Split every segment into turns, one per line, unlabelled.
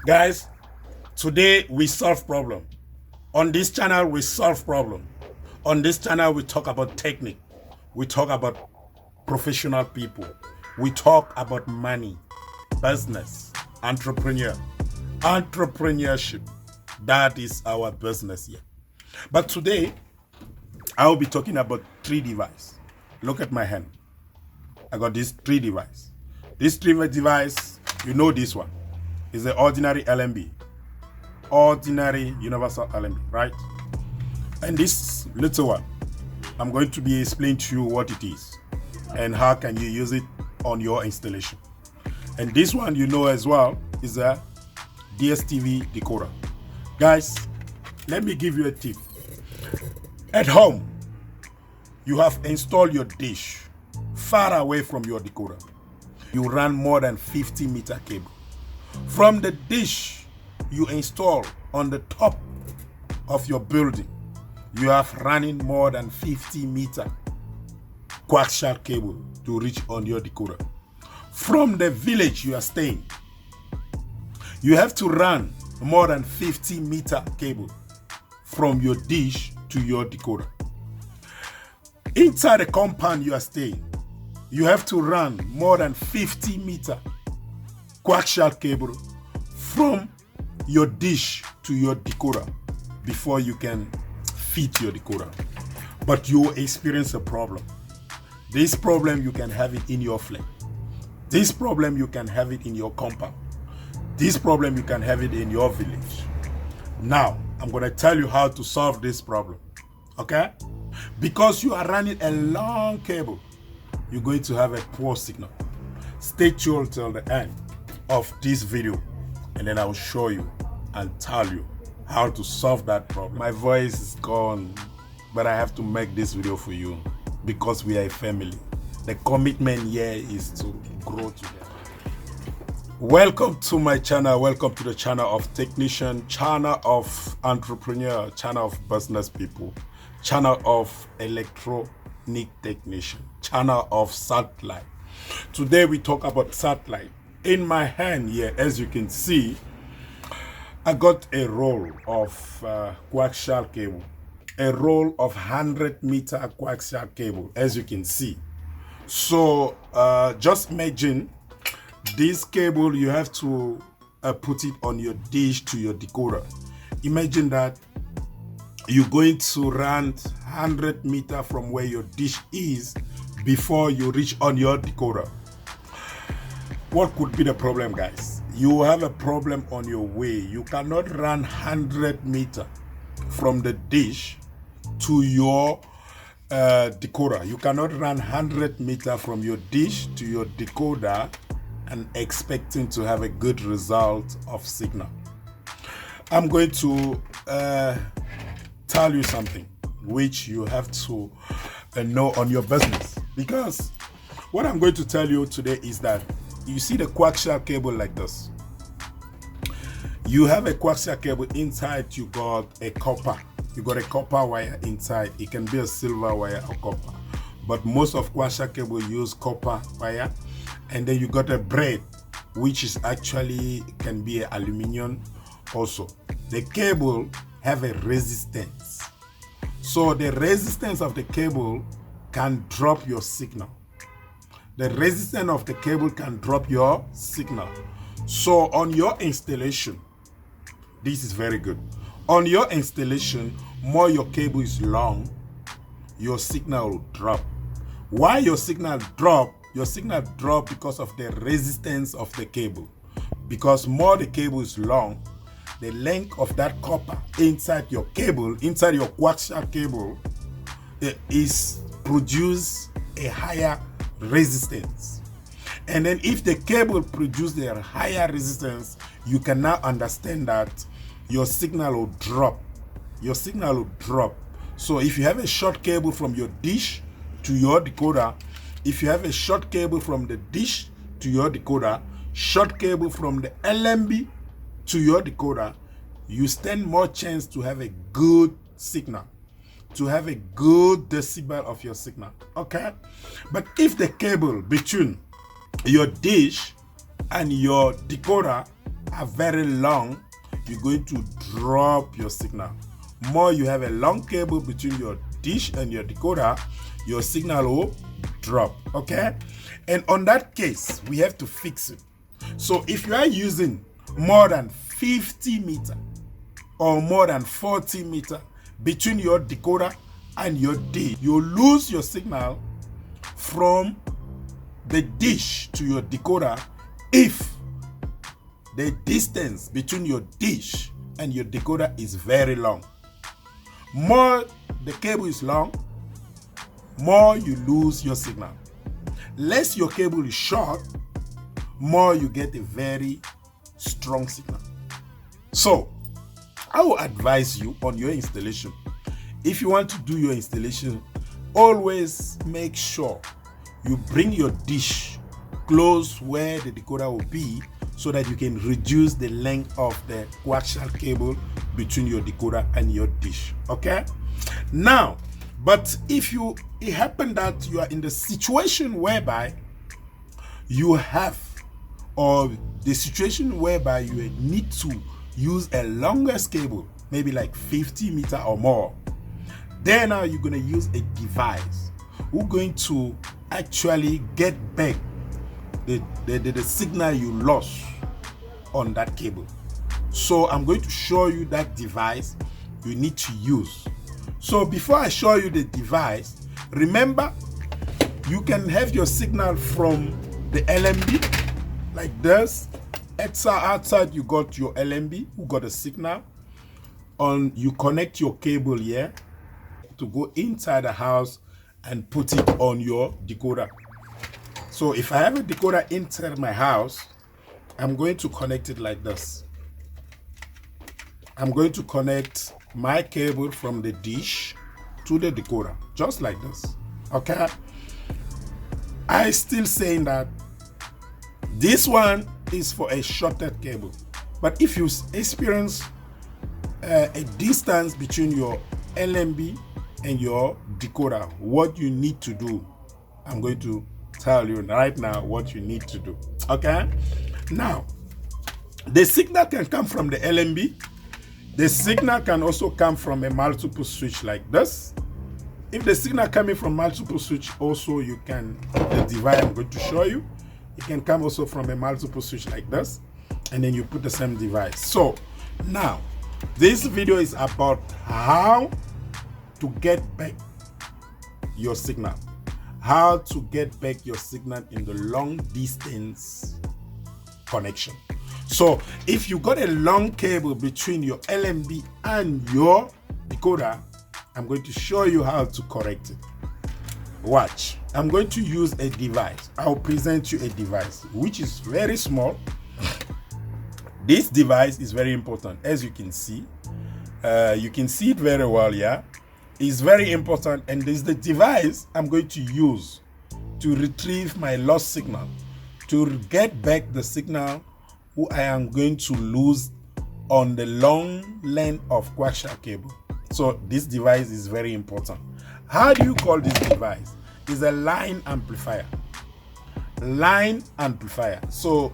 Guys, today we solve problem. On this channel, we solve problem. On this channel, we talk about technique. We talk about professional people. We talk about money, business, entrepreneurship. That is our business here. But today, I will be talking about 3 devices. Look at my hand. I got these 3 devices. This 3 device, you know this one, is the ordinary LMB. Ordinary universal LMB, right? And this little one, I'm going to be explaining to you what it is and how can you use it on your installation. And this one, you know as well, is a dstv decoder. Guys, let me give you a tip. At home, you have installed your dish far away from your decoder. You run more than 50-meter cable. From the dish you install on the top of your building, you have running more than 50-meter coaxial cable to reach on your decoder. From the village you are staying, you have to run more than 50-meter cable from your dish to your decoder. Inside the compound you are staying, you have to run more than 50-meter coaxial cable from your dish to your decoder before you can fit your decoder. But you will experience a problem. This problem, you can have it in your flat. This problem, you can have it in your compound. This problem, you can have it in your village. Now, I'm going to tell you how to solve this problem. Okay? Because you are running a long cable, you're going to have a poor signal. Stay tuned till the end of this video, and then I will show you and tell you how to solve that problem. My voice is gone, but I have to make this video for you because we are a family. The commitment here is to grow together. Welcome to my channel. Welcome to the channel of technician, channel of entrepreneur, channel of business people, channel of electronic technician, channel of satellite. Today we talk about satellite. In my hand here, as you can see, I got a roll of coaxial cable, a roll of 100-meter coaxial cable, as you can see. So just imagine this cable, you have to put it on your dish to your decoder. Imagine that you're going to run 100 meters from where your dish is before you reach on your decoder. What could be the problem, guys? You have a problem on your way. You cannot run 100 meters from the dish to your decoder. You cannot run 100 meters from your dish to your decoder and expecting to have a good result of signal. I'm going to tell you something which you have to know on your business, because what I'm going to tell you today is that you see the coaxial cable like this. You have a coaxial cable inside. You got a copper. You got a copper wire inside. It can be a silver wire or copper, but most of coaxial cable use copper wire. And then you got a braid, which is actually can be an aluminum also. The cable have a resistance, so the resistance of the cable can drop your signal. The resistance of the cable can drop your signal. So on your installation, this is very good. On your installation, more your cable is long, your signal will drop. Why your signal drop? Your signal drop because of the resistance of the cable. Because more the cable is long, the length of that copper inside your cable, inside your coaxial cable, is produce a higher resistance. And then if the cable produces a higher resistance, you can now understand that your signal will drop. Your signal will drop. So if you have a short cable from your dish to your decoder, if you have a short cable from the dish to your decoder, short cable from the LMB to your decoder, you stand more chance to have a good signal, to have a good decibel of your signal. Okay? But if the cable between your dish and your decoder are very long, you're going to drop your signal. More you have a long cable between your dish and your decoder, your signal will drop. Okay, and on that case we have to fix it. So if you are using more than 50 meter or more than 40 meter between your decoder and your dish, you lose your signal from the dish to your decoder if the distance between your dish and your decoder is very long. More the cable is long, more you lose your signal. Less your cable is short, more you get a very strong signal. So I will advise you on your installation. If you want to do your installation, always make sure you bring your dish close where the decoder will be, so that you can reduce the length of the coaxial cable between your decoder and your dish. Okay, now, but if it happened that you are in the situation whereby you have, or the situation whereby you need to use a longer cable, maybe like 50 meter or more, then now you're going to use a device who's going to actually get back the signal you lost on that cable. So I'm going to show you that device you need to use. So before I show you the device, remember you can have your signal from the LMB like this. Outside you got your LMB who got a signal on. You connect your cable here to go inside the house and put it on your decoder. So if I have a decoder inside my house, I'm going to connect it like this. I'm going to connect my cable from the dish to the decoder, just like this. Okay, I still saying that this one is for a shorted cable, but if you experience a distance between your LMB and your decoder, what you need to do, I'm going to tell you right now what you need to do. Okay, now the signal can come from the LMB. The signal can also come from a multiple switch like this. If the signal coming from multiple switch, also you can, the device I'm going to show you, it can come also from a multiple switch like this, and then you put the same device. So now this video is about how to get back your signal, how to get back your signal in the long distance connection. So if you got a long cable between your LMB and your decoder, I'm going to show you how to correct it. Watch, I'm going to use a device. I'll present you a device which is very small. This device is very important. As you can see it very well. Yeah, it's very important, and this is the device I'm going to use to retrieve my lost signal, to get back the signal who I am going to lose on the long length of coaxial cable. So this device is very important. How do you call this device? It's a line amplifier. Line amplifier. So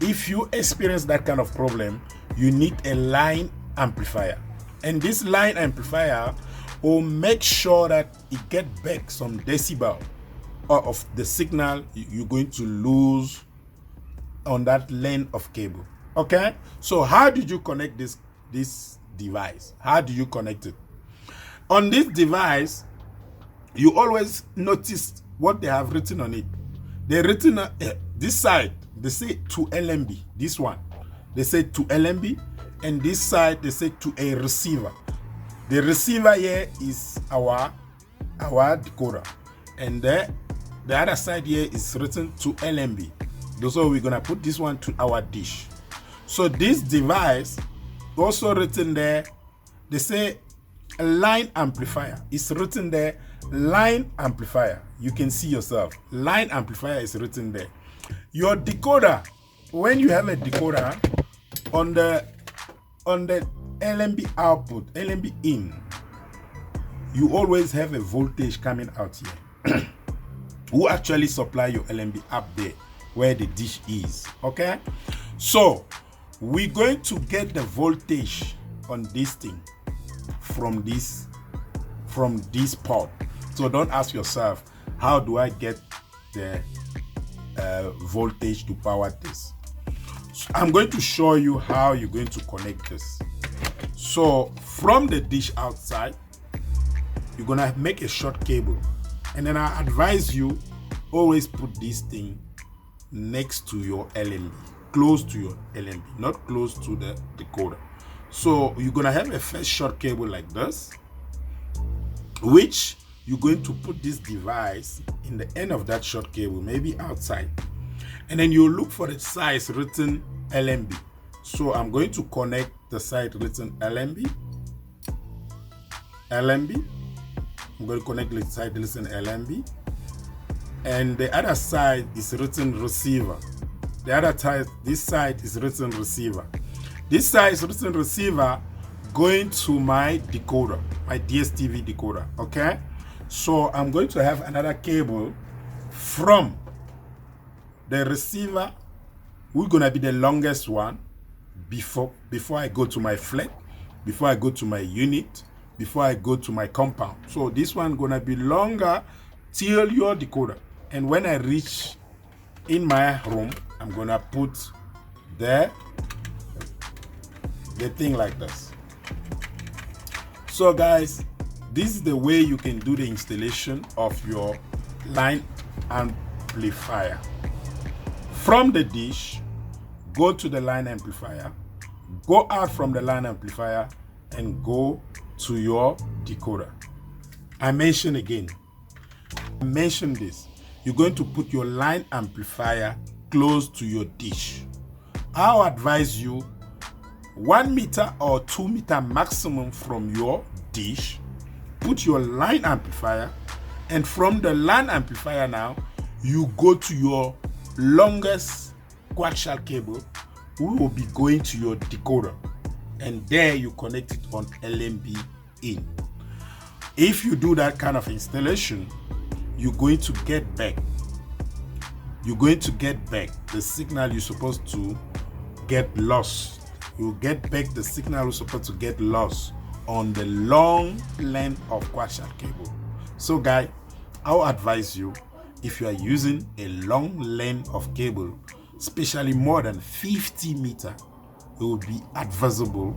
if you experience that kind of problem, you need a line amplifier. And this line amplifier will make sure that it get back some decibel of the signal you're going to lose on that length of cable. Okay, so how did you connect this device? How do you connect it? On this device, you always notice what they have written on it. They written this side, they say to LMB. This one, they say to LMB, and this side they say to a receiver. The receiver here is our decoder, and the other side here is written to LMB. So we're gonna put this one to our dish. So this device also written there, they say a line amplifier. It's written there, line amplifier. You can see yourself, line amplifier is written there. Your decoder, when you have a decoder on the LMB output, LMB in, you always have a voltage coming out here. Who actually supply your LMB up there where the dish is. Okay, so we're going to get the voltage on this thing from this port. So don't ask yourself, how do I get the voltage to power this? So I'm going to show you how you're going to connect this. So from the dish outside, you're gonna make a short cable, and then I advise you always put this thing next to your LNB, close to your LNB, not close to the decoder. So you're gonna have a first short cable like this, which you're going to put this device in the end of that short cable, maybe outside, and then you look for the size written LNB. So I'm going to connect the side written LNB. I'm going to connect the side written LNB, and the other side is written receiver. The other side, this side is written receiver. This side is written receiver going to my decoder, my dstv decoder. Okay, so I'm going to have another cable from the receiver. We're gonna be the longest one before I go to my flat, before I go to my unit, before I go to my compound. So this one gonna be longer till your decoder. And when I reach in my room, I'm gonna put the thing like this. So guys, this is the way you can do the installation of your line amplifier. From the dish, go to the line amplifier, go out from the line amplifier, and go to your decoder. I mention this. You're going to put your line amplifier close to your dish. I'll advise you 1 meter or 2 meter maximum from your dish. Put your line amplifier, and from the line amplifier now, you go to your longest coaxial cable, we will be going to your decoder, and there you connect it on LNB in. If you do that kind of installation, you're going to get back the signal you're supposed to get lost. You get back the signal you're supposed to get lost on the long length of coaxial cable. So guys, I'll advise you, if you are using a long length of cable, especially more than 50 meters, it would be advisable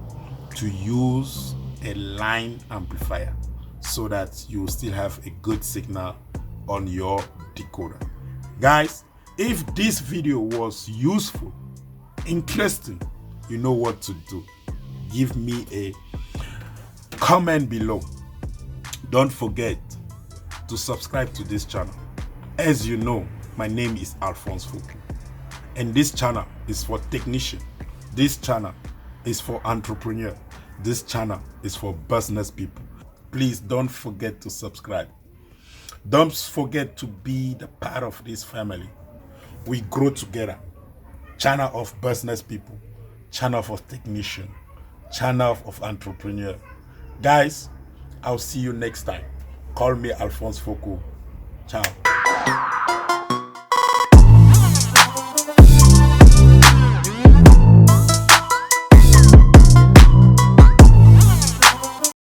to use a line amplifier so that you will still have a good signal on your decoder. Guys, if this video was useful, interesting, you know what to do. Give me a comment below. Don't forget to subscribe to this channel. As you know, my name is Alphonse Foucault, and this channel is for technician. This channel is for entrepreneur. This channel is for business people. Please don't forget to subscribe. Don't forget to be the part of this family. We grow together. Channel of business people, channel of technician, channel of entrepreneur. Guys, I'll see you next time. Call me Alphonse Foucault. Ciao.